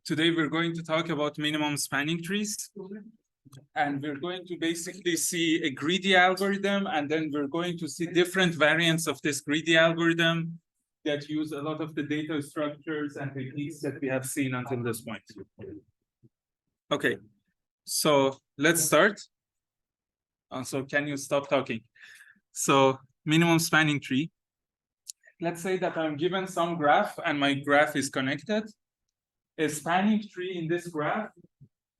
Today we're going to talk about minimum spanning trees. And we're going to basically see a greedy algorithm, and then we're going to see different variants of this greedy algorithm that use a lot of the data structures and techniques that we have seen until this point. Okay, so let's start. So can you stop talking? So minimum spanning tree. Let's say that I'm given some graph and my graph is connected. A spanning tree in this graph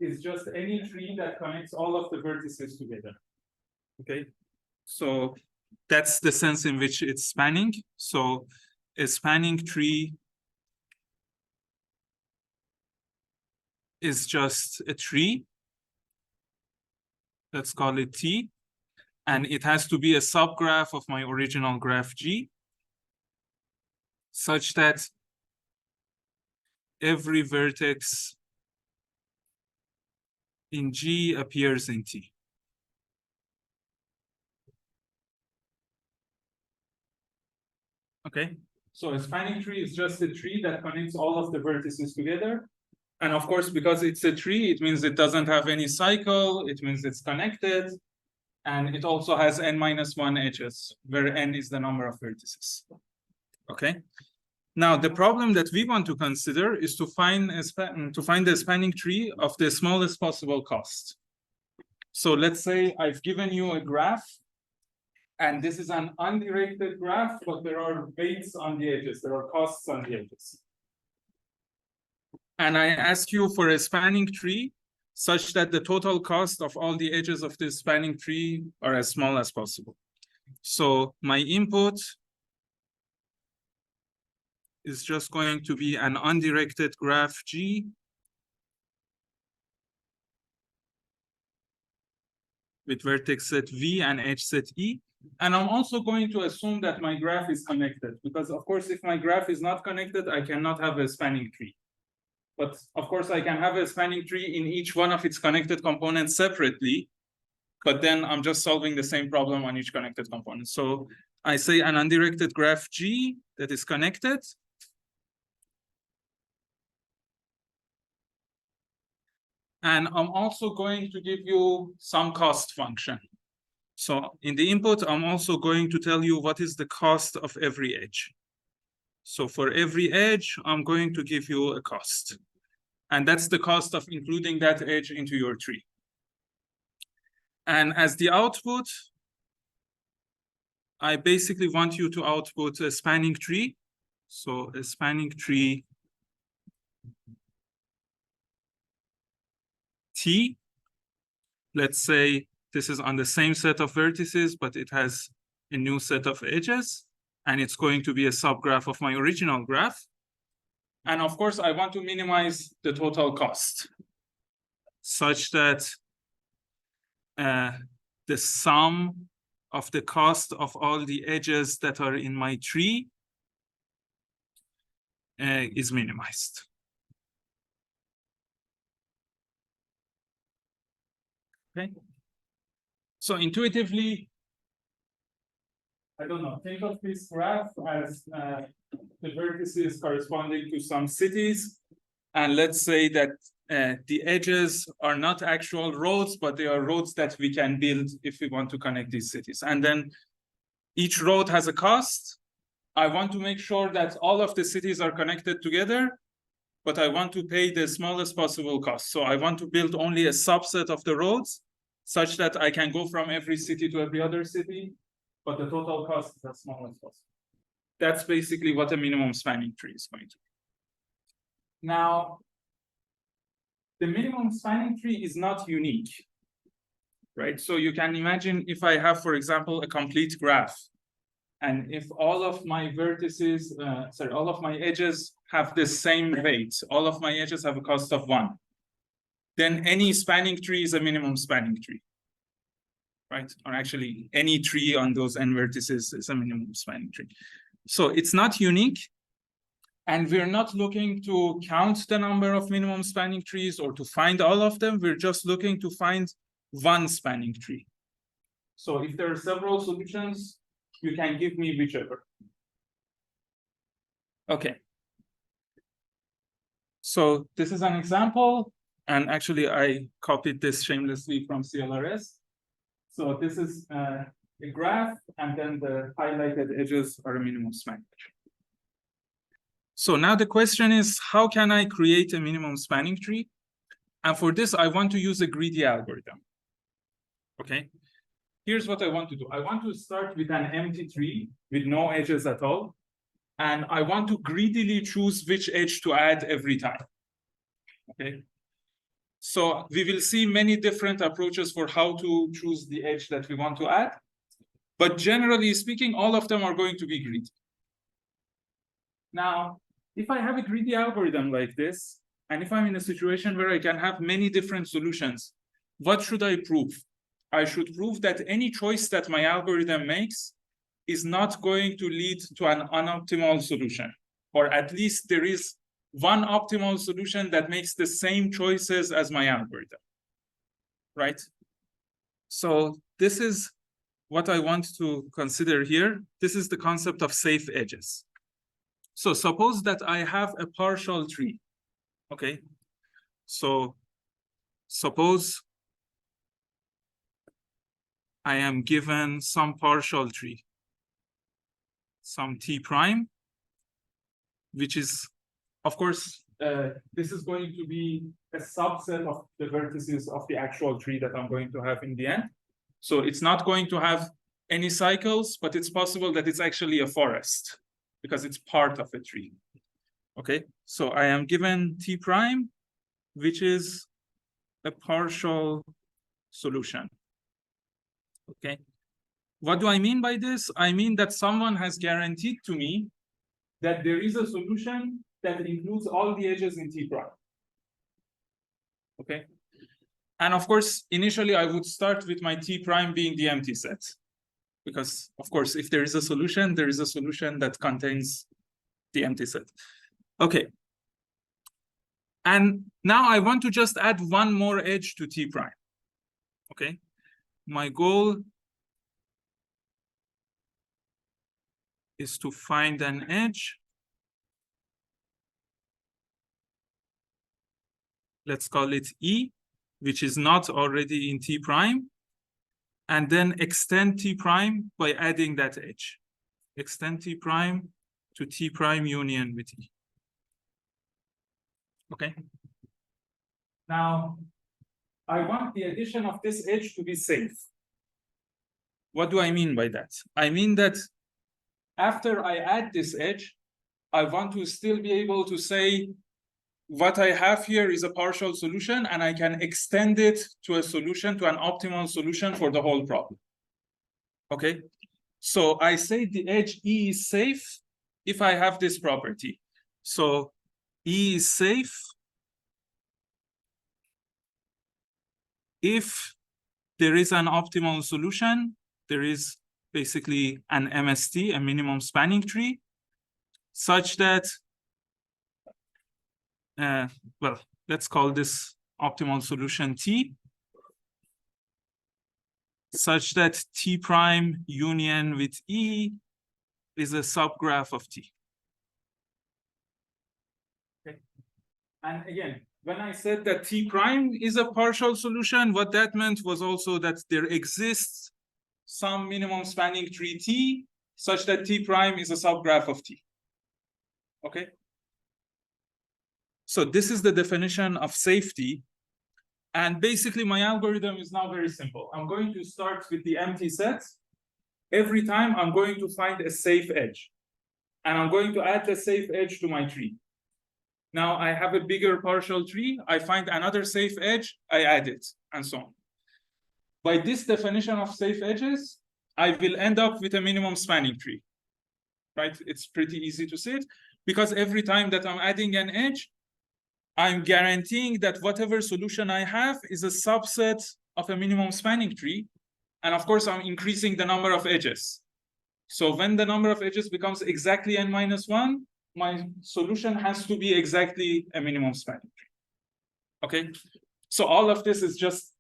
is just any tree that connects all of the vertices together. Okay, so that's the sense in which it's spanning. So a spanning tree is just a tree. Let's call it T. And it has to be a subgraph of my original graph G, such that every vertex in G appears in T. Okay, so a spanning tree is just a tree that connects all of the vertices together. And of course, because it's a tree, it means it doesn't have any cycle. It means it's connected. And it also has n-1 edges, where n is the number of vertices. Okay. Now, the problem that we want to consider is to find the spanning tree of the smallest possible cost. So let's say I've given you a graph, and this is an undirected graph, but there are weights on the edges. There are costs on the edges. And I ask you for a spanning tree such that the total cost of all the edges of this spanning tree are as small as possible. So my input is just going to be an undirected graph G with vertex set V and edge set E. And I'm also going to assume that my graph is connected, because of course, if my graph is not connected, I cannot have a spanning tree. But of course, I can have a spanning tree in each one of its connected components separately, but then I'm just solving the same problem on each connected component. So I say an undirected graph G that is connected. And I'm also going to give you some cost function. So in the input, I'm also going to tell you what is the cost of every edge. So for every edge, I'm going to give you a cost. And that's the cost of including that edge into your tree. And as the output, I basically want you to output a spanning tree. So a spanning tree T. Let's say this is on the same set of vertices, but it has a new set of edges. And it's going to be a subgraph of my original graph. And of course, I want to minimize the total cost such that the sum of the cost of all the edges that are in my tree is minimized. Okay. So intuitively, I don't know, think of this graph as the vertices corresponding to some cities. And let's say that the edges are not actual roads, but they are roads that we can build if we want to connect these cities. And then each road has a cost. I want to make sure that all of the cities are connected together, but I want to pay the smallest possible cost. So I want to build only a subset of the roads such that I can go from every city to every other city, but the total cost is as small as possible. That's basically what a minimum spanning tree is going to be. Now, the minimum spanning tree is not unique, right? So you can imagine if I have, for example, a complete graph, and if all of my vertices, all of my edges have the same weight, all of my edges have a cost of 1, then any spanning tree is a minimum spanning tree, right? Or actually, any tree on those n vertices is a minimum spanning tree. So it's not unique. And we're not looking to count the number of minimum spanning trees or to find all of them. We're just looking to find one spanning tree. So if there are several solutions, you can give me whichever. Okay. So this is an example, and actually I copied this shamelessly from CLRS. So this is a graph, and then the highlighted edges are a minimum spanning tree. So now the question is, how can I create a minimum spanning tree? And for this, I want to use a greedy algorithm. Okay, here's what I want to do. I want to start with an empty tree with no edges at all. And I want to greedily choose which edge to add every time. Okay. So we will see many different approaches for how to choose the edge that we want to add. But generally speaking, all of them are going to be greedy. Now, if I have a greedy algorithm like this, and if I'm in a situation where I can have many different solutions, what should I prove? I should prove that any choice that my algorithm makes is not going to lead to an unoptimal solution, or at least there is one optimal solution that makes the same choices as my algorithm, right? So this is what I want to consider here. This is the concept of safe edges. So suppose that I have a partial tree, okay? So suppose I am given some partial tree, some t prime, which is, of course, this is going to be a subset of the vertices of the actual tree that I'm going to have in the end. So it's not going to have any cycles, but it's possible that it's actually a forest because it's part of a tree. Okay, so I am given t prime, which is a partial solution. Okay, what do I mean by this? I mean that someone has guaranteed to me that there is a solution that includes all the edges in t prime. Okay, and of course, initially I would start with my t prime being the empty set, because of course, if there is a solution that contains the empty set. Okay, and now I want to just add one more edge to t prime. Okay, my goal is to find an edge. Let's call it E, which is not already in t prime, and then extend t prime by adding that edge. Extend t prime to t prime union with E. Okay. Now, I want the addition of this edge to be safe. What do I mean by that? I mean that after I add this edge, I want to still be able to say what I have here is a partial solution, and I can extend it to a solution, to an optimal solution for the whole problem. Okay, so I say the edge E is safe if I have this property. So E is safe if there is an optimal solution, there is basically an MST, a minimum spanning tree, such that well, let's call this optimal solution T, such that T prime union with E is a subgraph of T. Okay. And again, when I said that T prime is a partial solution, what that meant was also that there exists some minimum spanning tree T, such that T prime is a subgraph of T. Okay. So this is the definition of safety. And basically, my algorithm is now very simple. I'm going to start with the empty set. Every time, I'm going to find a safe edge. And I'm going to add the safe edge to my tree. Now, I have a bigger partial tree. I find another safe edge. I add it, and so on. By this definition of safe edges, I will end up with a minimum spanning tree. Right? It's pretty easy to see it, because every time that I'm adding an edge, I'm guaranteeing that whatever solution I have is a subset of a minimum spanning tree. And of course, I'm increasing the number of edges. So when the number of edges becomes exactly n-1, my solution has to be exactly a minimum spanning tree. Okay, so all of this is just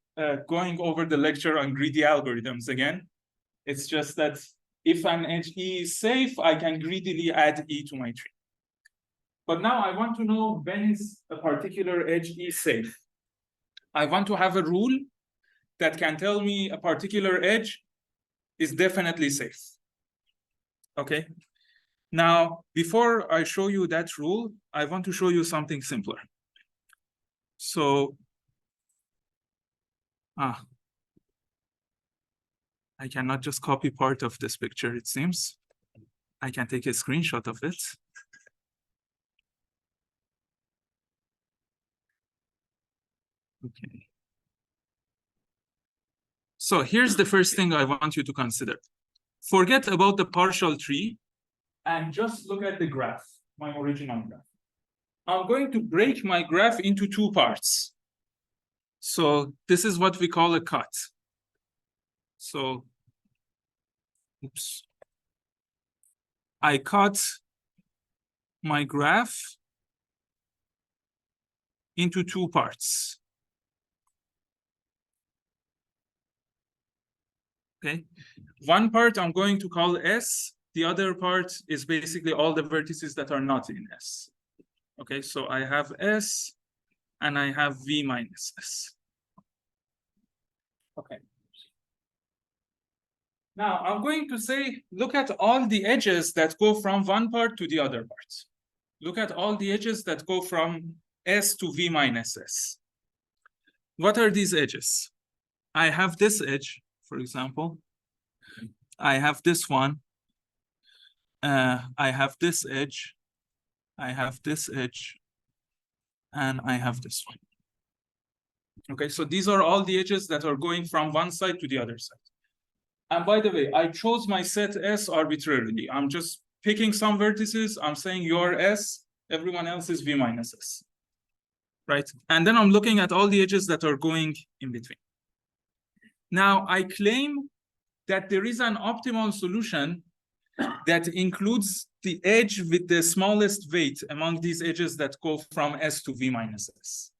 going over the lecture on greedy algorithms again. It's just that if an edge E is safe, I can greedily add E to my tree. But now I want to know when is a particular edge E safe. I want to have a rule that can tell me a particular edge is definitely safe. Okay. Now, before I show you that rule, I want to show you something simpler. So, I cannot just copy part of this picture, it seems. I can take a screenshot of it. Okay. So here's the first thing I want you to consider. Forget about the partial tree and just look at the graph, my original graph. I'm going to break my graph into two parts. So this is what we call a cut. So, oops. I cut my graph into two parts. Okay. One part I'm going to call S. The other part is basically all the vertices that are not in S. Okay, so I have S and I have V minus S. Okay. Now I'm going to say, look at all the edges that go from one part to the other part. Look at all the edges that go from S to V minus S. What are these edges? I have this edge, for example. I have this one. I have this edge. I have this edge. And I have this one. Okay, so these are all the edges that are going from one side to the other side. And by the way, I chose my set S arbitrarily. I'm just picking some vertices. I'm saying you're S, everyone else is V minus S. Right? And then I'm looking at all the edges that are going in between. Now, I claim that there is an optimal solution that includes the edge with the smallest weight among these edges that go from S to V minus S.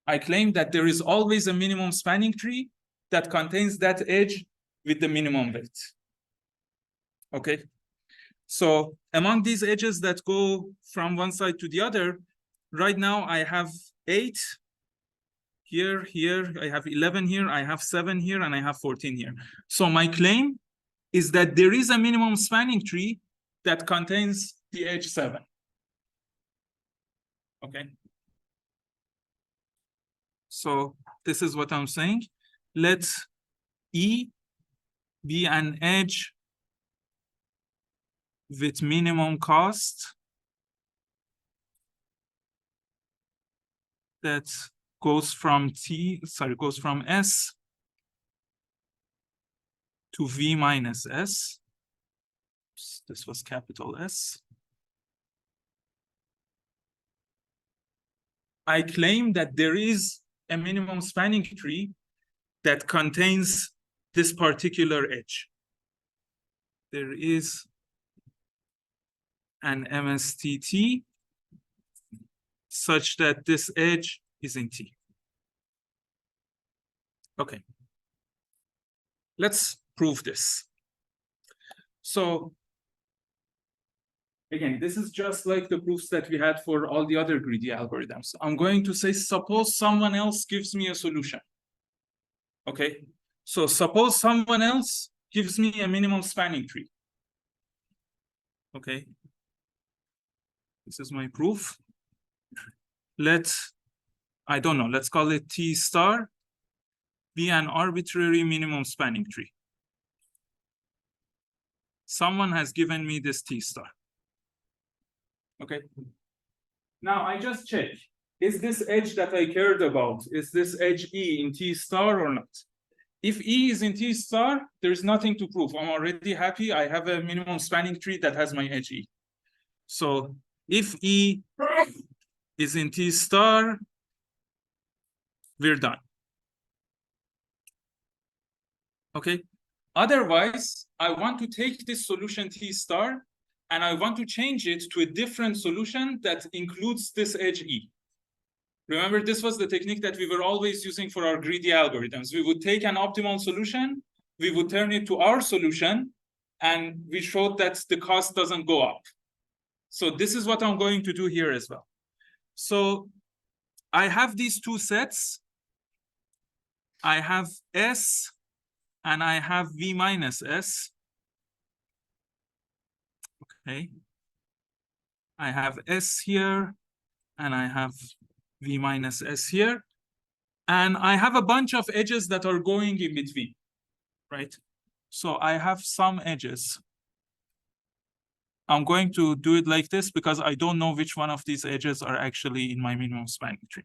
I claim that there is always a minimum spanning tree that contains that edge with the minimum weight. Okay. So among these edges that go from one side to the other, right now I have 8 here, here, I have 11 here, I have 7 here, and I have 14 here. So my claim is that there is a minimum spanning tree that contains the edge 7. Okay. So this is what I'm saying. Let E be an edge with minimum cost that goes from S to V minus S. This was capital S. I claim that there is a minimum spanning tree that contains this particular edge. There is an MSTT such that this edge is in T. Okay. Let's prove this. So again, this is just like the proofs that we had for all the other greedy algorithms. I'm going to say, suppose someone else gives me a solution. Okay, so suppose someone else gives me a minimum spanning tree. Okay, this is my proof. I don't know, let's call it T star, be an arbitrary minimum spanning tree. Someone has given me this T star. Okay. Now I just check, is this edge that I cared about, is this edge E in T star or not? If E is in T star, there's nothing to prove. I'm already happy. I have a minimum spanning tree that has my edge E. So if E is in T star, we're done. Okay. Otherwise, I want to take this solution T star and I want to change it to a different solution that includes this edge E. Remember, this was the technique that we were always using for our greedy algorithms. We would take an optimal solution, we would turn it to our solution, and we showed that the cost doesn't go up. So this is what I'm going to do here as well. So I have these two sets. I have S and I have V minus S. Okay. I have S here and I have V minus S here. And I have a bunch of edges that are going in between, right? So I have some edges. I'm going to do it like this because I don't know which one of these edges are actually in my minimum spanning tree.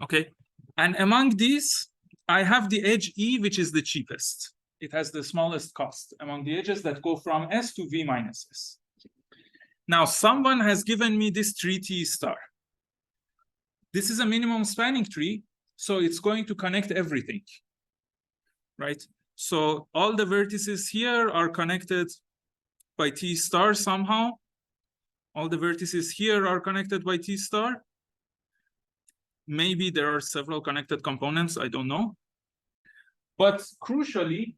Okay, and among these, I have the edge E, which is the cheapest. It has the smallest cost among the edges that go from S to V minus S. Now, someone has given me this tree T star. This is a minimum spanning tree, so it's going to connect everything, right? So all the vertices here are connected by T star somehow. All the vertices here are connected by T star. Maybe there are several connected components, I don't know. But crucially,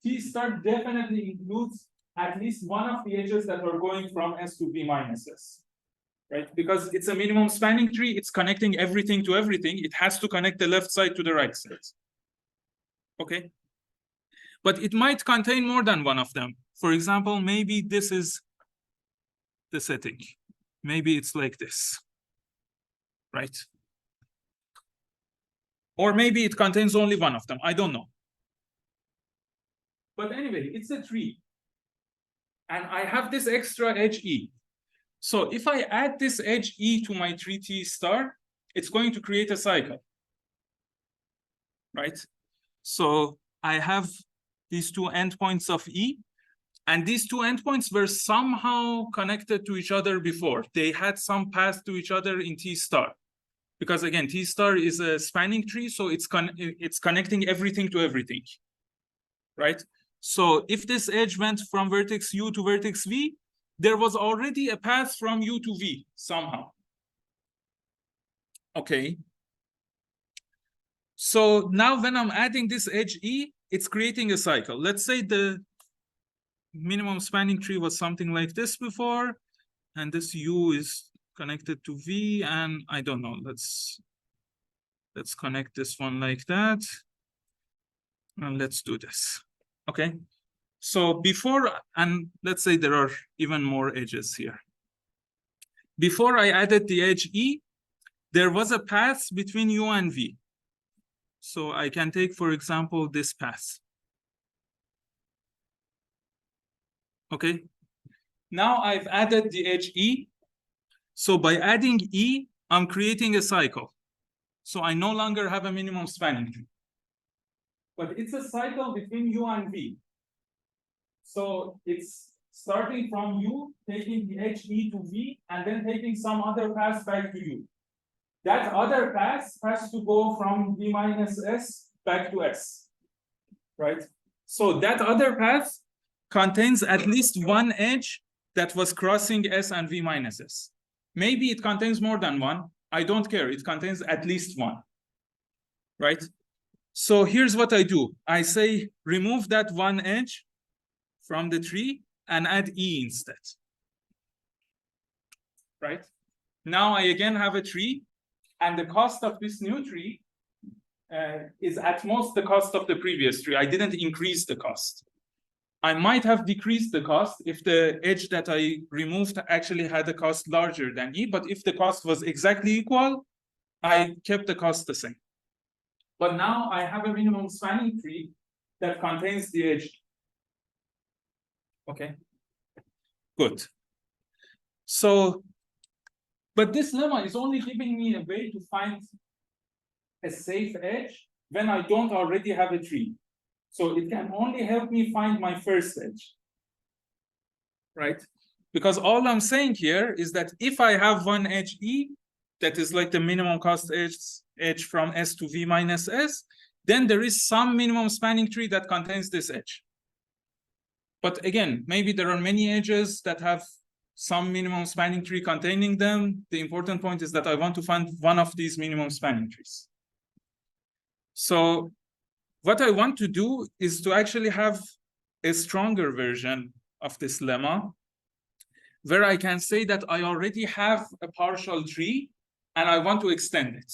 T star definitely includes at least one of the edges that are going from S to V minus S, right? Because it's a minimum spanning tree, it's connecting everything to everything. It has to connect the left side to the right side, okay? But it might contain more than one of them. For example, maybe this is the setting. Maybe it's like this, right? Or maybe it contains only one of them, I don't know. But anyway, it's a tree. And I have this extra edge E. So if I add this edge E to my tree T star, it's going to create a cycle, right? So I have these two endpoints of E, and these two endpoints were somehow connected to each other before. They had some path to each other in T star. Because again, T star is a spanning tree, so it's connecting everything to everything, right? So if this edge went from vertex U to vertex V, there was already a path from U to V somehow. Okay. So now when I'm adding this edge E, it's creating a cycle. Let's say the minimum spanning tree was something like this before, and this U is connected to V, and I don't know, let's connect this one like that. And let's do this. Okay. So before, and let's say there are even more edges here. Before I added the edge E, there was a path between U and V. So I can take, for example, this path. Okay. Now I've added the edge E. So by adding E, I'm creating a cycle. So I no longer have a minimum spanning tree. But it's a cycle between U and V. So it's starting from U, taking the edge E to V, and then taking some other path back to U. That other path has to go from V minus S back to S, right? So that other path contains at least one edge that was crossing S and V minus S. Maybe it contains more than one. I don't care. It contains at least one, right? So here's what I do. I say, remove that one edge from the tree and add E instead, right? Now I again have a tree, and the cost of this new tree is at most the cost of the previous tree. I didn't increase the cost. I might have decreased the cost if the edge that I removed actually had a cost larger than E, but if the cost was exactly equal, I kept the cost the same. But now I have a minimum spanning tree that contains the edge. Okay, good. So, but this lemma is only giving me a way to find a safe edge when I don't already have a tree. So it can only help me find my first edge, right? Because all I'm saying here is that if I have one edge E, that is like the minimum cost edge from S to V minus S, then there is some minimum spanning tree that contains this edge. But again, maybe there are many edges that have some minimum spanning tree containing them. The important point is that I want to find one of these minimum spanning trees. So what I want to do is to actually have a stronger version of this lemma. where I can say that I already have a partial tree and I want to extend it.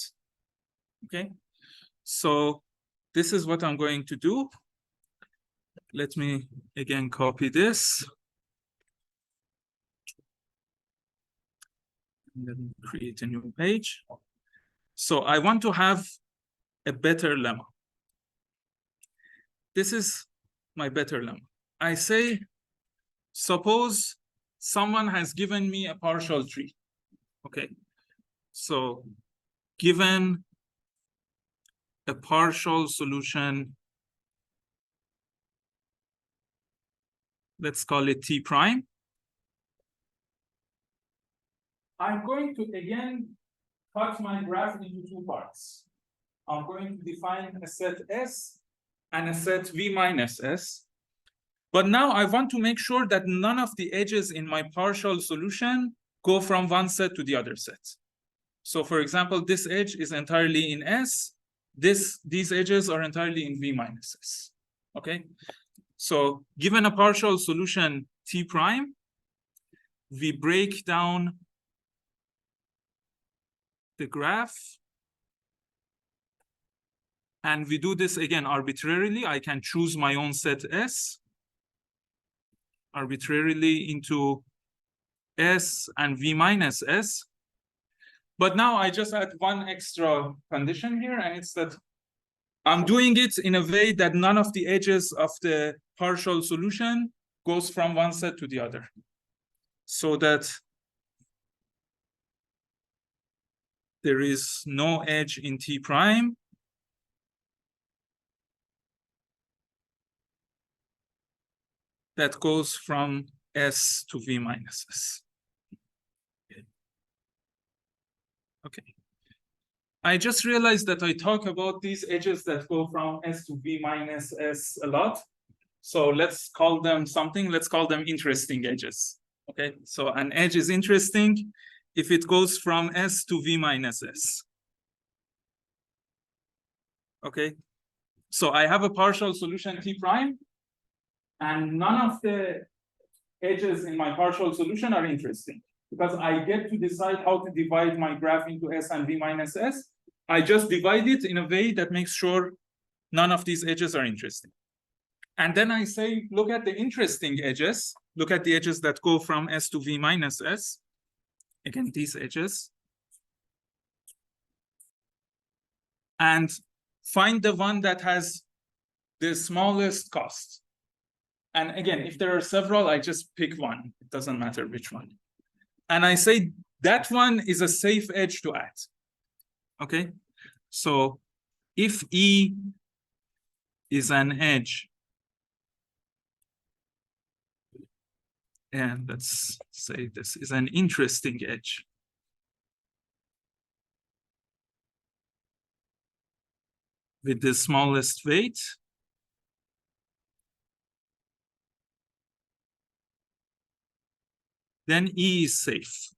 Okay, so this is what I'm going to do. Let me again copy this. And then create a new page. So I want to have a better lemma. This is my better lemma. I say, suppose someone has given me a partial tree. Okay, so given a partial solution, let's call it T prime. I'm going to again cut my graph into two parts. I'm going to define a set S and a set V minus S. But now I want to make sure that none of the edges in my partial solution go from one set to the other set. So for example, this edge is entirely in S. These edges are entirely in V minus S. Okay. So given a partial solution T prime, we break down the graph. And we do this again arbitrarily. I can choose my own set S arbitrarily into S and V minus S. But now I just add one extra condition here, and it's that I'm doing it in a way that none of the edges of the partial solution goes from one set to the other. So that there is no edge in T prime that goes from S to V minus S. Okay. I just realized that I talk about these edges that go from S to V minus S a lot. So let's call them something. Let's call them interesting edges. Okay. So an edge is interesting if it goes from S to V minus S. Okay. So I have a partial solution T prime, and none of the edges in my partial solution are interesting because I get to decide how to divide my graph into S and V minus S. I just divide it in a way that makes sure none of these edges are interesting. And then I say, look at the interesting edges. Look at the edges that go from S to V minus S. Again, these edges. And find the one that has the smallest cost. And again, if there are several, I just pick one. It doesn't matter which one. And I say that one is a safe edge to add. Okay, so if E is an edge, and let's say this is an interesting edge, with the smallest weight, then E is safe,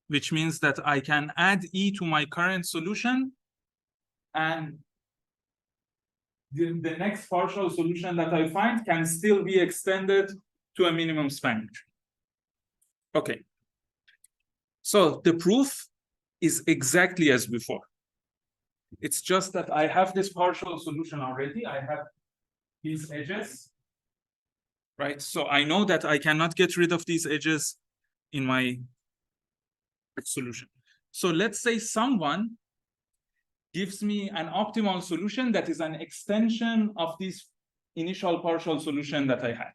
which means that I can add E to my current solution, and the next partial solution that I find can still be extended to a minimum spanning tree. Okay. So the proof is exactly as before. It's just that I have this partial solution already. I have these edges, right? So I know that I cannot get rid of these edges in my solution. So let's say someone gives me an optimal solution that is an extension of this initial partial solution that I had.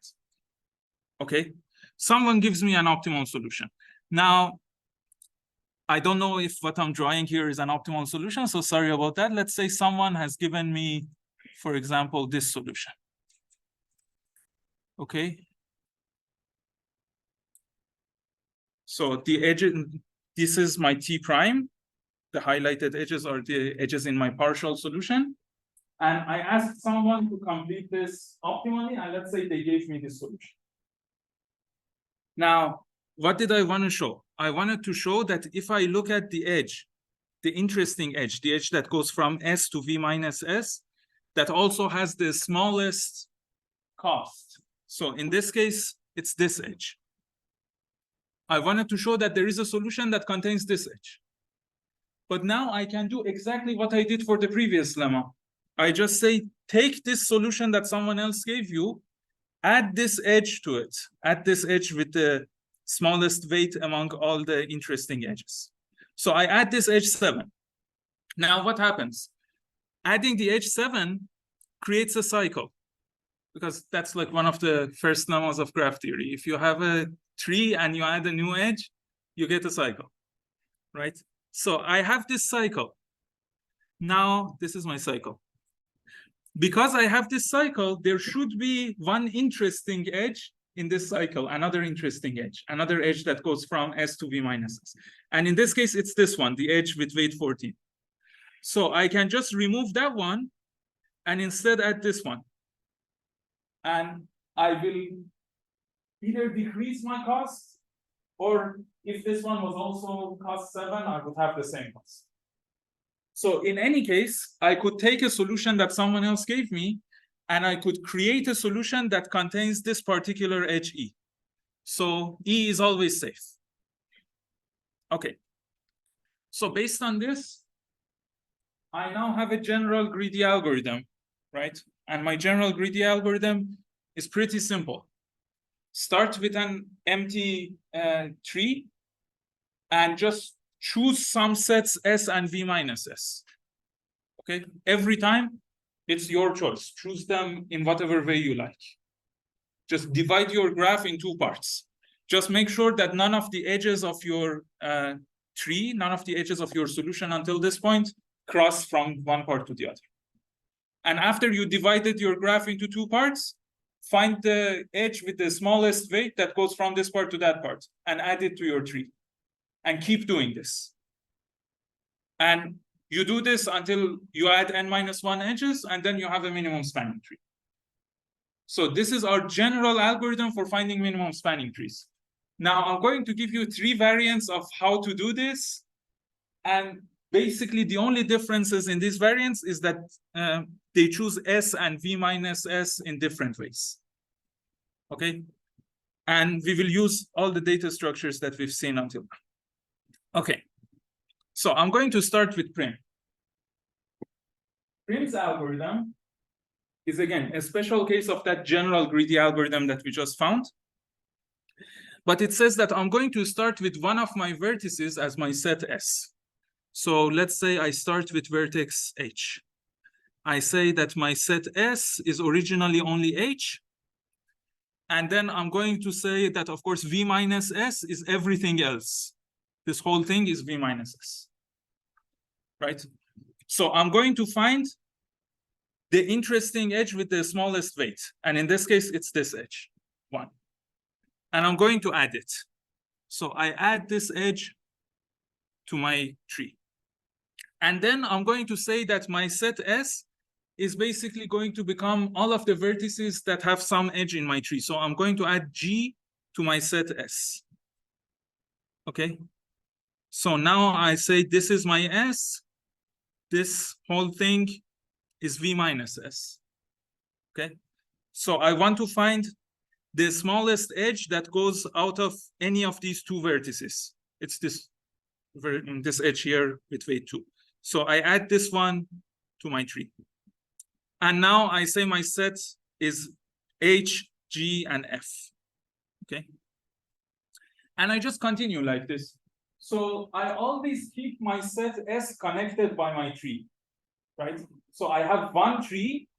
Okay, someone gives me an optimal solution. Now, I don't know if what I'm drawing here is an optimal solution, so sorry about that. Let's say someone has given me, for example, this solution. Okay. So the edge, this is my T prime. The highlighted edges are the edges in my partial solution. And I asked someone to complete this optimally, and let's say they gave me this solution. Now, what did I want to show? I wanted to show that if I look at the edge, the interesting edge, the edge that goes from S to V minus S, that also has the smallest cost. So in this case, it's this edge. I wanted to show that there is a solution that contains this edge. But now I can do exactly what I did for the previous lemma. I just say, take this solution that someone else gave you, add this edge to it, add this edge with the smallest weight among all the interesting edges. So I add this edge 7. Now what happens? Adding the edge 7 creates a cycle, because that's like one of the first lemmas of graph theory. If you have a tree and you add a new edge, you get a cycle, right? So I have this cycle. Now this is my cycle. Because I have this cycle, there should be one interesting edge in this cycle, another interesting edge, another edge that goes from S to V minus S. And in this case, it's this one, the edge with weight 14. So I can just remove that one and instead add this one. And I will either decrease my cost, or if this one was also cost 7, I would have the same cost. So in any case, I could take a solution that someone else gave me, and I could create a solution that contains this particular edge E. So E is always safe. Okay. So based on this, I now have a general greedy algorithm, right? And my general greedy algorithm is pretty simple. Start with an empty tree and just choose some sets S and V minus S. Okay, every time it's your choice. Choose them in whatever way you like. Just divide your graph in 2 parts. Just make sure that none of the edges of your tree, none of the edges of your solution until this point cross from one part to the other. And after you divided your graph into 2 parts, find the edge with the smallest weight that goes from this part to that part and add it to your tree. And keep doing this. And you do this until you add n-1 edges, and then you have a minimum spanning tree. So this is our general algorithm for finding minimum spanning trees. Now I'm going to give you 3 variants of how to do this. And basically the only differences in these variants is that they choose S and V minus S in different ways. Okay? And we will use all the data structures that we've seen until now. Okay, so I'm going to start with Prim. Prim's algorithm is, again, a special case of that general greedy algorithm that we just found. But it says that I'm going to start with one of my vertices as my set S. So let's say I start with vertex H. I say that my set S is originally only H. And then I'm going to say that, of course, V minus S is everything else. This whole thing is V minus S, right? So I'm going to find the interesting edge with the smallest weight. And in this case, it's this edge, 1. And I'm going to add it. So I add this edge to my tree. And then I'm going to say that my set S is basically going to become all of the vertices that have some edge in my tree. So I'm going to add G to my set S. Okay? So now I say this is my S. This whole thing is V minus S. Okay? So I want to find the smallest edge that goes out of any of these 2 vertices. It's this edge here with weight 2. So I add this one to my tree. And now I say my set is H, G, and F. Okay? And I just continue like this. So I always keep my set S connected by my tree, right? So I have one tree,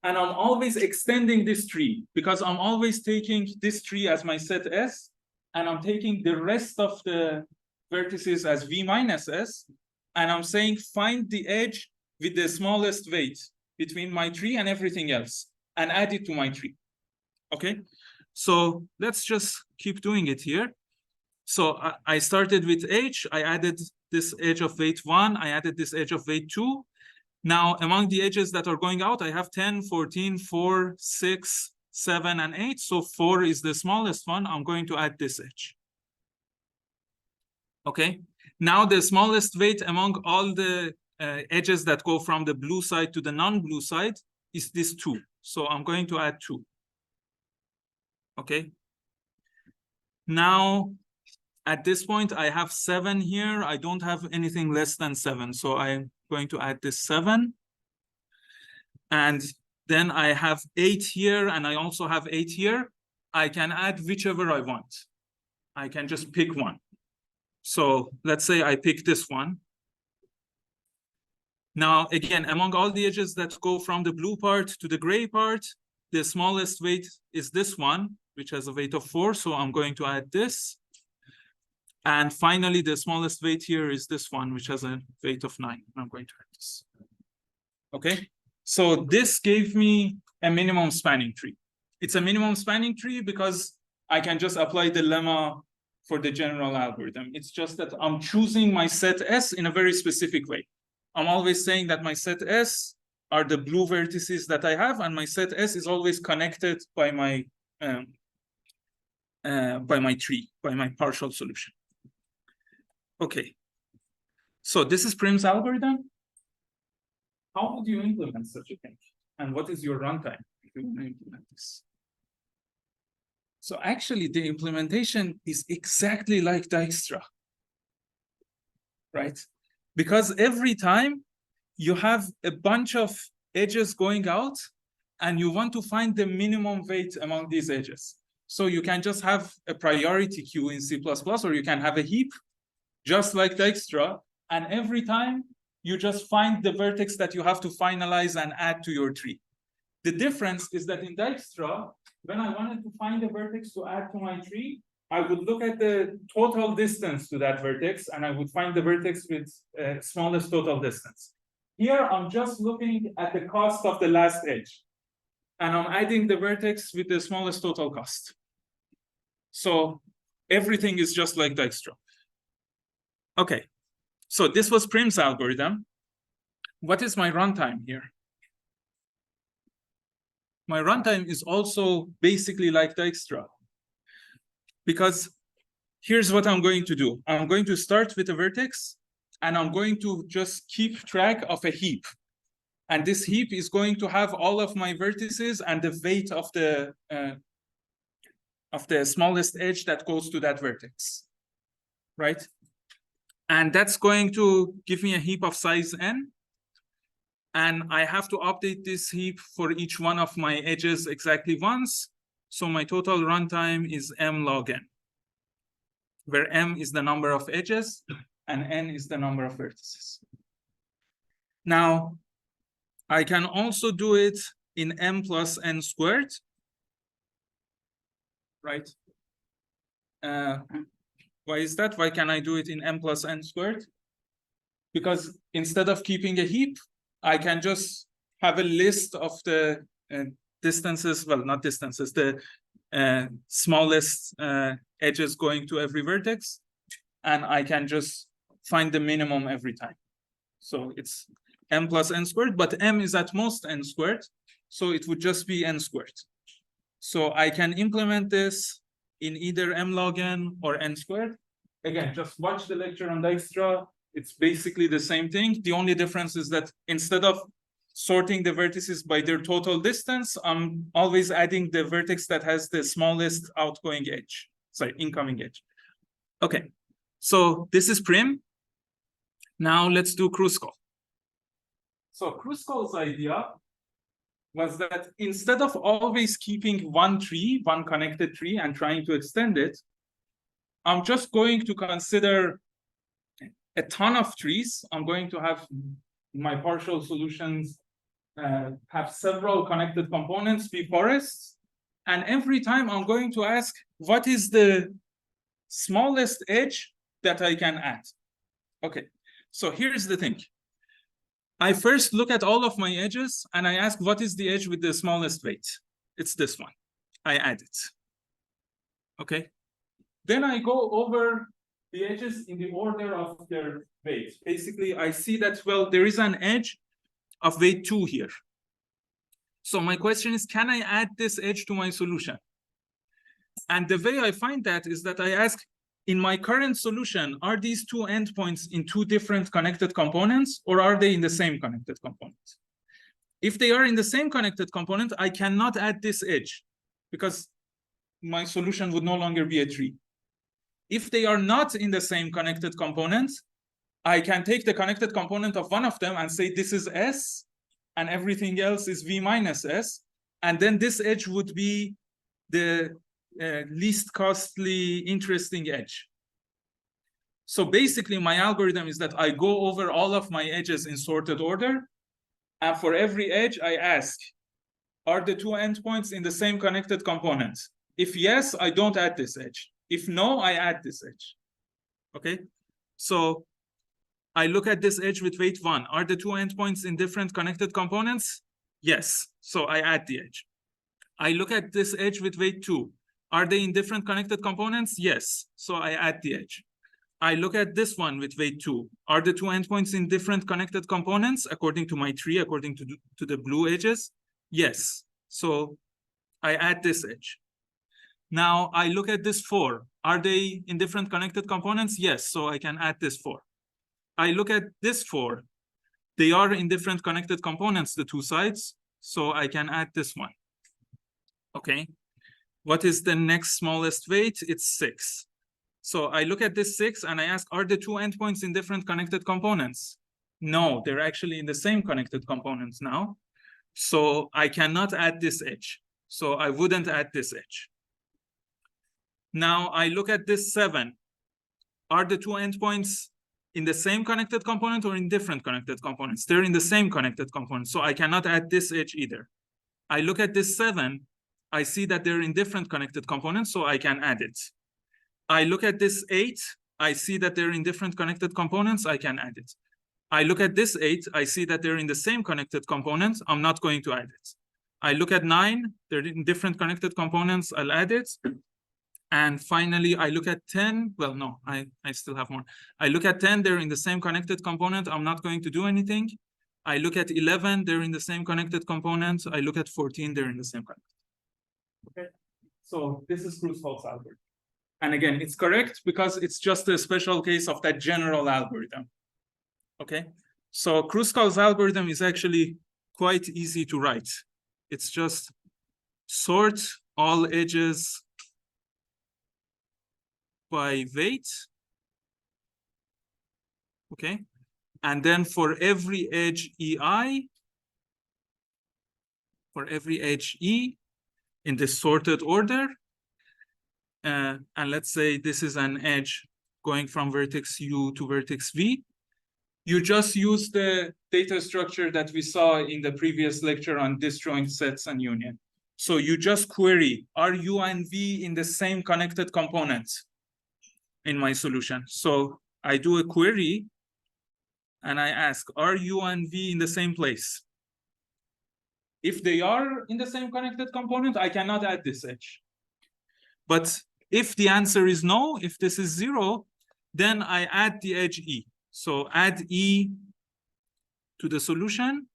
and I'm always extending this tree because I'm always taking this tree as my set S, and I'm taking the rest of the vertices as V minus S, and I'm saying find the edge with the smallest weight between my tree and everything else, and add it to my tree. Okay? So let's just keep doing it here. So I started with H, I added this edge of weight 1, I added this edge of weight 2. Now, among the edges that are going out, I have 10, 14, 4, 6, 7, and 8. So 4 is the smallest one. I'm going to add this edge. Okay. Now, the smallest weight among all the edges that go from the blue side to the non-blue side is this 2. So I'm going to add 2. Okay. Now, At this point, I have 7 here. I don't have anything less than 7. So I'm going to add this 7. And then I have 8 here, and I also have 8 here. I can add whichever I want. I can just pick one. So let's say I pick this one. Now, again, among all the edges that go from the blue part to the gray part, the smallest weight is this one, which has a weight of 4. So I'm going to add this. And finally, the smallest weight here is this one, which has a weight of 9. I'm going to add this. Okay, so this gave me a minimum spanning tree. It's a minimum spanning tree because I can just apply the lemma for the general algorithm. It's just that I'm choosing my set S in a very specific way. I'm always saying that my set S are the blue vertices that I have, and my set S is always connected by my tree, by my partial solution. Okay, so this is Prim's algorithm. How would you implement such a thing? And what is your runtime if you want to implement this? So actually, the implementation is exactly like Dijkstra, right? Because every time you have a bunch of edges going out, and you want to find the minimum weight among these edges. So you can just have a priority queue in C++, or you can have a heap, just like Dijkstra, and every time you just find the vertex that you have to finalize and add to your tree. The difference is that in Dijkstra, when I wanted to find a vertex to add to my tree, I would look at the total distance to that vertex, and I would find the vertex with smallest total distance. Here, I'm just looking at the cost of the last edge, and I'm adding the vertex with the smallest total cost. So everything is just like Dijkstra. Okay, so this was Prim's algorithm. What is my runtime here? My runtime is also basically like Dijkstra, because here's what I'm going to do. I'm going to start with a vertex, and I'm going to just keep track of a heap. And this heap is going to have all of my vertices and the weight of the smallest edge that goes to that vertex, right? And that's going to give me a heap of size n. And I have to update this heap for each one of my edges exactly once. So my total runtime is m log n, where m is the number of edges and n is the number of vertices. Now, I can also do it in m plus n squared, right? Why is that? Why can I do it in m plus n squared? Because instead of keeping a heap, I can just have a list of the distances, well, not distances, the smallest edges going to every vertex, and I can just find the minimum every time. So it's m plus n squared, but m is at most n squared, so it would just be n squared. So I can implement this in either m log n or n squared. Again, just watch the lecture on Dijkstra. It's basically the same thing. The only difference is that instead of sorting the vertices by their total distance, I'm always adding the vertex that has the smallest outgoing edge, sorry, incoming edge. Okay, so this is Prim. Now let's do Kruskal. So Kruskal's idea was that instead of always keeping one tree, one connected tree, and trying to extend it, I'm just going to consider a ton of trees. I'm going to have my partial solutions have several connected components, be forests. And every time I'm going to ask, what is the smallest edge that I can add? Okay, so here's the thing. I first look at all of my edges and I ask, what is the edge with the smallest weight? It's this one. I add it. Okay. Then I go over the edges in the order of their weight. Basically, I see that, well, there is an edge of weight 2 here. So my question is, can I add this edge to my solution? And the way I find that is that I ask, in my current solution, are these two endpoints in two different connected components, or are they in the same connected component? If they are in the same connected component, I cannot add this edge because my solution would no longer be a tree. If they are not in the same connected component, I can take the connected component of one of them and say this is S, and everything else is V minus S. And then this edge would be the least costly, interesting edge. So basically, my algorithm is that I go over all of my edges in sorted order. And for every edge, I ask, are the two endpoints in the same connected component? If yes, I don't add this edge. If no, I add this edge. Okay? So I look at this edge with weight 1. Are the two endpoints in different connected components? Yes. So I add the edge. I look at this edge with weight 2. Are they in different connected components? Yes. So I add the edge. I look at this one with weight 2. Are the two endpoints in different connected components according to my tree, according to the blue edges? Yes. So I add this edge. Now I look at this 4. Are they in different connected components? Yes. So I can add this 4. I look at this 4. They are in different connected components, the two sides. So I can add this one. Okay. What is the next smallest weight? It's 6. So I look at this 6 and I ask, are the two endpoints in different connected components? No, they're actually in the same connected components now. So I cannot add this edge. So I wouldn't add this edge. Now I look at this 7. Are the two endpoints in the same connected component or in different connected components? They're in the same connected component. So I cannot add this edge either. I look at this 7. I see that they're in different connected components, so I can add it. I look at this 8. I see that they're in different connected components. I can add it. I look at this 8. I see that they're in the same connected components. I'm not going to add it. I look at 9. They're in different connected components. I'll add it. And finally, I look at 10. Well, no, I still have more. I look at 10. They're in the same connected component. I'm not going to do anything. I look at 11. They're in the same connected component. I look at 14. They're in the same connected. Okay. So this is Kruskal algorithm. And again, it's correct because it's just a special case of that general algorithm. Okay. So Kruskal's algorithm is actually quite easy to write. It's just sort all edges by weight. Okay. And then for every edge EI, for every edge E in this sorted order, and let's say this is an edge going from vertex U to vertex V, you just use the data structure that we saw in the previous lecture on disjoint sets and union. So you just query, are U and V in the same connected components in my solution? So I do a query and I ask, are U and V in the same place? If they are in the same connected component, I cannot add this edge. But if the answer is no, if this is 0, then I add the edge E. So add E to the solution.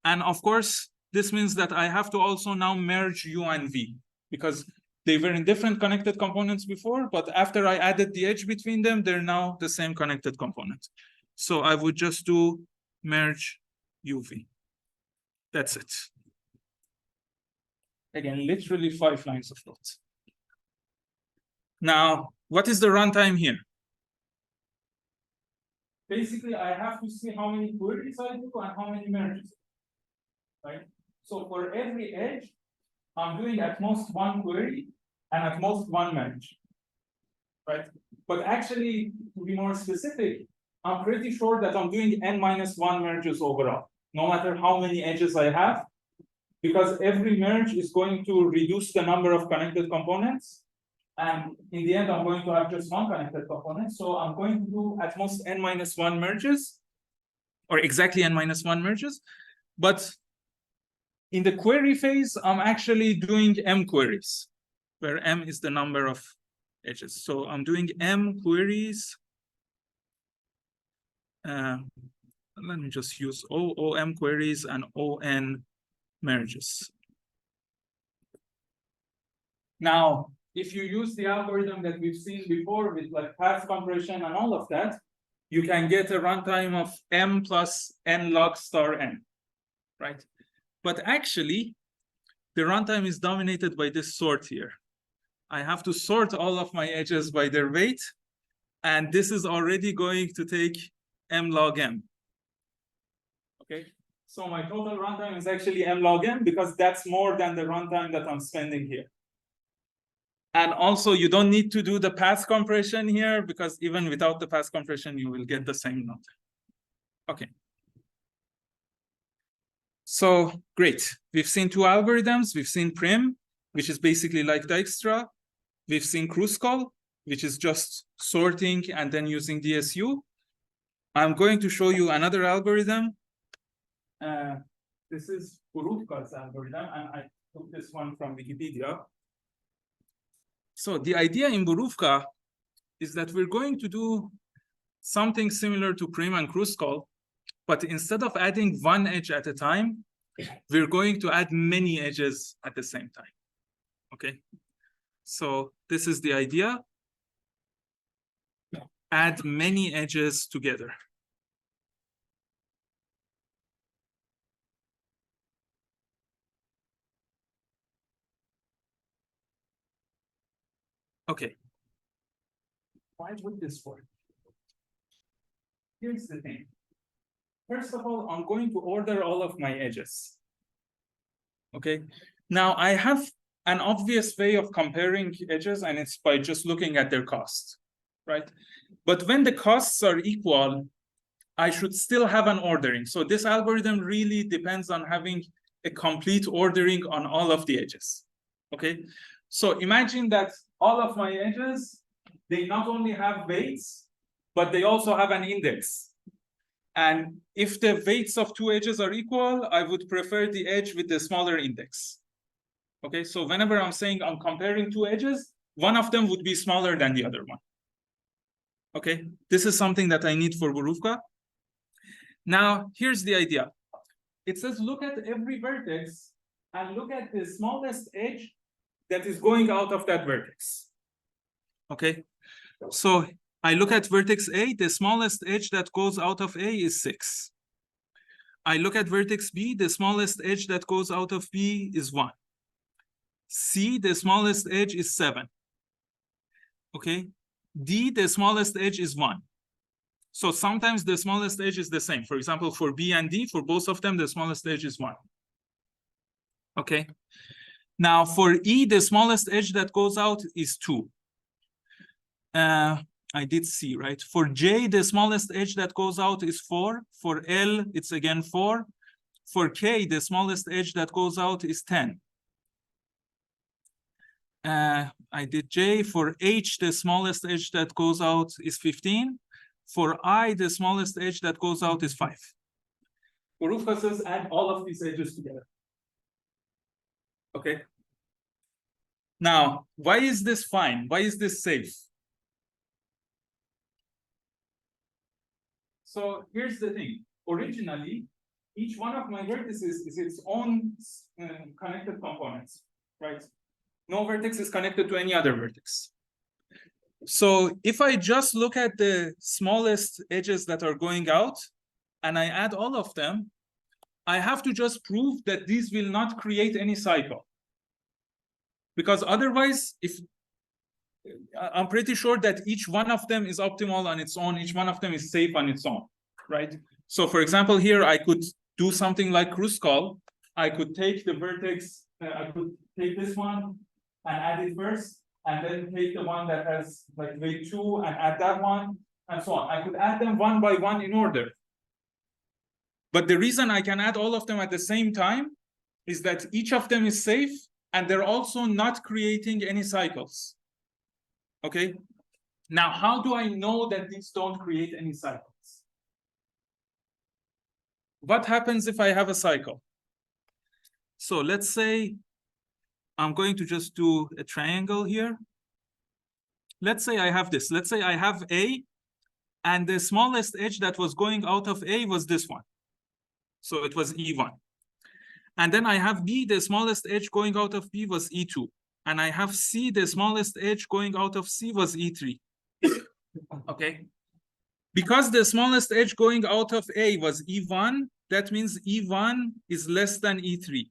And of course, this means that I have to also now merge U and V because they were in different connected components before, but after I added the edge between them, they're now the same connected component. So I would just do merge UV. That's it. Again, literally 5 lines of code. Now, what is the runtime here? Basically, I have to see how many queries I do and how many merges. Right? So for every edge, I'm doing at most 1 query and at most 1 merge. Right? But actually, to be more specific, I'm pretty sure that I'm doing n-1 merges overall, no matter how many edges I have, because every merge is going to reduce the number of connected components. And in the end, I'm going to have just 1 connected component. So I'm going to do at most n-1 merges, or exactly n-1 merges. But in the query phase, I'm actually doing m queries, where m is the number of edges. So I'm doing m queries. Let me just use OM queries and ON merges. Now, if you use the algorithm that we've seen before with like path compression and all of that, you can get a runtime of m plus n log star n, right? But actually, the runtime is dominated by this sort here. I have to sort all of my edges by their weight. And this is already going to take m log m. Okay, so my total runtime is actually m log m because that's more than the runtime that I'm spending here. And also, you don't need to do the path compression here because even without the path compression, you will get the same number. Okay. So great. We've seen two algorithms. We've seen prim, which is basically like Dijkstra. We've seen Kruskal, which is just sorting and then using DSU. I'm going to show you another algorithm. This is Borufka's algorithm, and I took this one from Wikipedia. So the idea in Borufka is that we're going to do something similar to prim and Kruskal, but instead of adding one edge at a time, we're going to add many edges at the same time. Okay, so this is the idea. Add many edges together. Okay. Why would this work? Here's the thing. First of all, I'm going to order all of my edges. Okay. Now I have an obvious way of comparing edges, and it's by just looking at their cost, right? But when the costs are equal, I should still have an ordering. So this algorithm really depends on having a complete ordering on all of the edges. Okay. So imagine that all of my edges, they not only have weights, but they also have an index. And if the weights of two edges are equal, I would prefer the edge with the smaller index. Okay, so whenever I'm saying I'm comparing two edges, one of them would be smaller than the other one. Okay, this is something that I need for Borufka. Now, here's the idea. It says look at every vertex and look at the smallest edge that is going out of that vertex. Okay, so I look at vertex A, the smallest edge that goes out of A is 6. I look at vertex B, the smallest edge that goes out of B is 1. C, the smallest edge is 7. Okay, D, the smallest edge is 1. So sometimes the smallest edge is the same. For example, for B and D, for both of them, the smallest edge is 1. Okay, now for E, the smallest edge that goes out is 2. I did C, right? For J, the smallest edge that goes out is 4. For L, it's again 4. For K, the smallest edge that goes out is 10. I did J. For H, the smallest edge that goes out is 15. For I, the smallest edge that goes out is 5. Borufka says add all of these edges together. Okay. Now, why is this fine? Why is this safe? So here's the thing. Originally, each one of my vertices is its own connected components, right? No vertex is connected to any other vertex. So if I just look at the smallest edges that are going out and I add all of them, I have to just prove that these will not create any cycle. Because otherwise, if I'm pretty sure that each one of them is optimal on its own, each one of them is safe on its own, right? So for example, here I could do something like Kruskal. I could take the vertex, I could take this one and add it first, and then take the one that has like weight 2 and add that one, and so on. I could add them one by one in order. But the reason I can add all of them at the same time is that each of them is safe, and they're also not creating any cycles. Okay, now how do I know that these don't create any cycles? What happens if I have a cycle? So let's say I'm going to just do a triangle here. Let's say I have this. Let's say I have A, and the smallest edge that was going out of A was this one. So it was E1. And then I have B, the smallest edge going out of B was E2. And I have C, the smallest edge going out of C was E3. Okay. Because the smallest edge going out of A was E1, that means E1 is less than E3.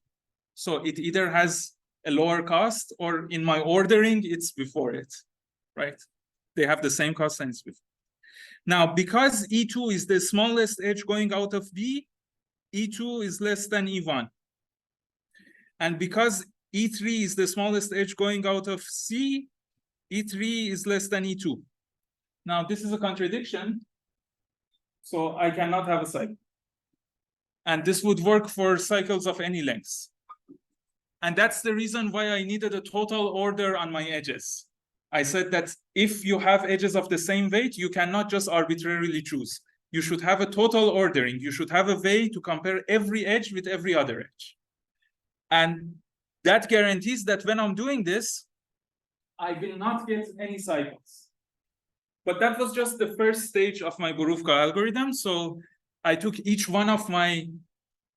So it either has a lower cost, or in my ordering, it's before it, right? They have the same cost and it's before. Now, because E2 is the smallest edge going out of B, E2 is less than E1. And because E3 is the smallest edge going out of C, E3 is less than E2. Now, this is a contradiction, so I cannot have a cycle. And this would work for cycles of any length. And that's the reason why I needed a total order on my edges. I said that if you have edges of the same weight, you cannot just arbitrarily choose. You should have a total ordering. You should have a way to compare every edge with every other edge. And that guarantees that when I'm doing this, I will not get any cycles. But that was just the first stage of my Borufka algorithm. So I took each one of my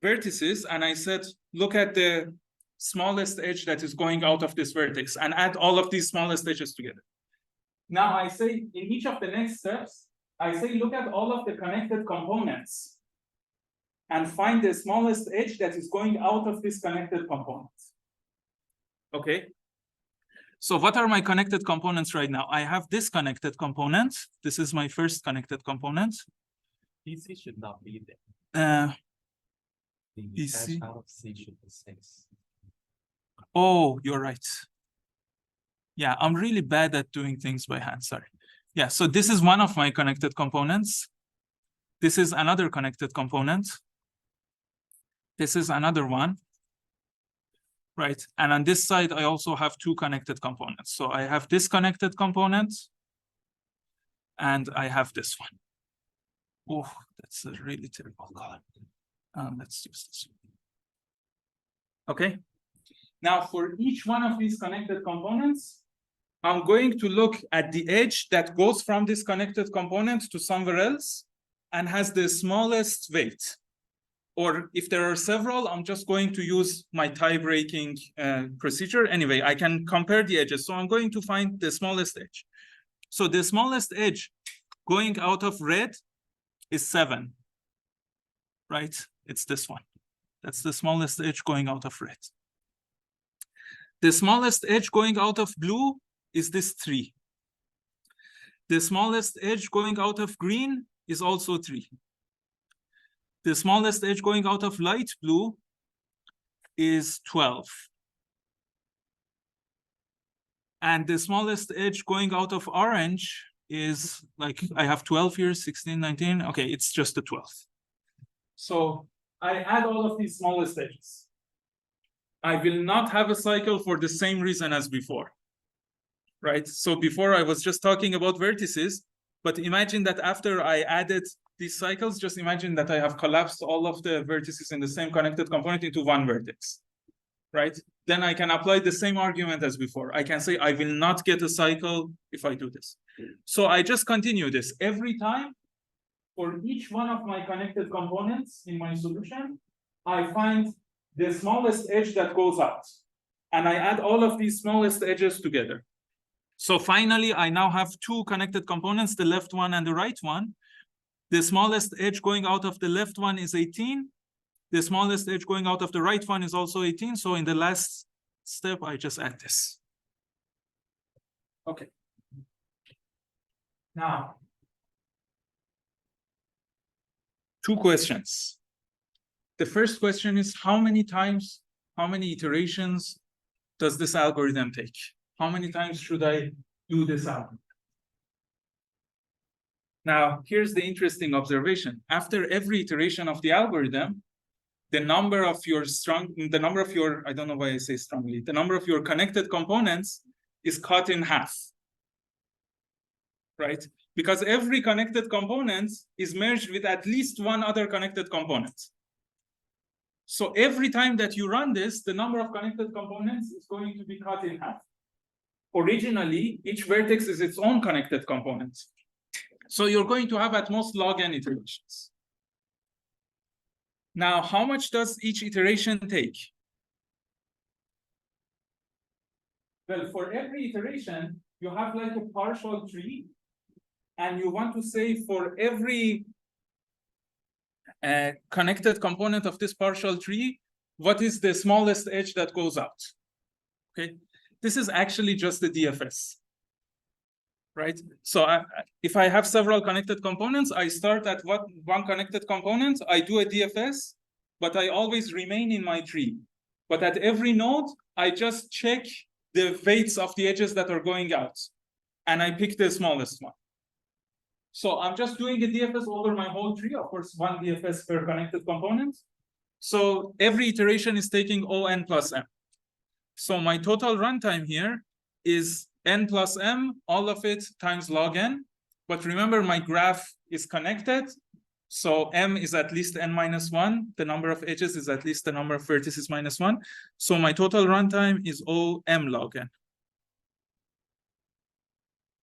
vertices and I said, look at the smallest edge that is going out of this vertex and add all of these smallest edges together. Now I say in each of the next steps, I say look at all of the connected components and find the smallest edge that is going out of this connected component. Okay. So what are my connected components right now? I have this connected component. This is my first connected component. PC should not be there. The PC out of C should be 6. Oh, you're right. Yeah, I'm really bad at doing things by hand, sorry. Yeah, so this is one of my connected components. This is another connected component. This is another one, right? And on this side, I also have two connected components. So I have this connected component, and I have this one. Oh, that's a really terrible color. Let's use this one. Okay. Now, for each one of these connected components, I'm going to look at the edge that goes from this connected component to somewhere else and has the smallest weight. Or if there are several, I'm just going to use my tie-breaking procedure. Anyway, I can compare the edges. So I'm going to find the smallest edge. So the smallest edge going out of red is 7, right? It's this one. That's the smallest edge going out of red. The smallest edge going out of blue is this 3. The smallest edge going out of green is also 3. The smallest edge going out of light blue is 12. And the smallest edge going out of orange is, like, I have 12 here, 16, 19. Okay, it's just the 12th. So I add all of these smallest edges. I will not have a cycle for the same reason as before, right? So before I was just talking about vertices, but imagine that after I added these cycles, just imagine that I have collapsed all of the vertices in the same connected component into one vertex, right? Then I can apply the same argument as before. I can say I will not get a cycle if I do this. So I just continue this. Every time for each one of my connected components in my solution, I find the smallest edge that goes out. And I add all of these smallest edges together. So finally, I now have two connected components, the left one and the right one. The smallest edge going out of the left one is 18. The smallest edge going out of the right one is also 18. So in the last step, I just add this. Okay. Now, 2 questions. The first question is, how many iterations does this algorithm take? How many times should I do this algorithm? Now, here's the interesting observation. After every iteration of the algorithm, the number of your I don't know why I say strongly, the number of your connected components is cut in half, right? Because every connected component is merged with at least one other connected component. So every time that you run this, the number of connected components is going to be cut in half. Originally, each vertex is its own connected component. So you're going to have at most log n iterations. Now, how much does each iteration take? Well, for every iteration, you have like a partial tree, and you want to say for every connected component of this partial tree, what is the smallest edge that goes out? Okay, this is actually just the DFS. Right? So if I have several connected components, I start at one connected component, I do a DFS, but I always remain in my tree. But at every node, I just check the weights of the edges that are going out. And I pick the smallest one. So I'm just doing a DFS over my whole tree, of course, one DFS per connected component. So every iteration is taking O(n plus m). So my total runtime here is n plus m, all of it times log n. But remember, my graph is connected. So m is at least n minus 1. The number of edges is at least the number of vertices minus 1. So my total runtime is O m log n.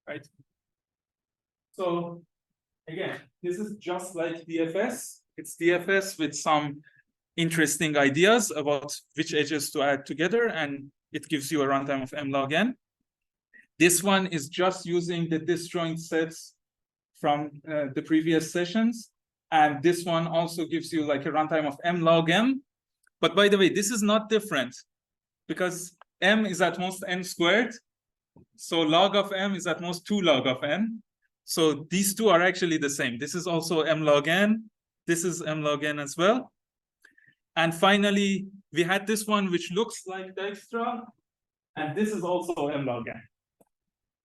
Right? So again, this is just like DFS. It's DFS with some interesting ideas about which edges to add together, and it gives you a runtime of m log n. This one is just using the disjoint sets from the previous sessions. And this one also gives you like a runtime of m log m. But by the way, this is not different because m is at most n squared. So log of m is at most 2 log of n. So these two are actually the same. This is also m log n. This is m log n as well. And finally, we had this one which looks like Dijkstra. And this is also m log n.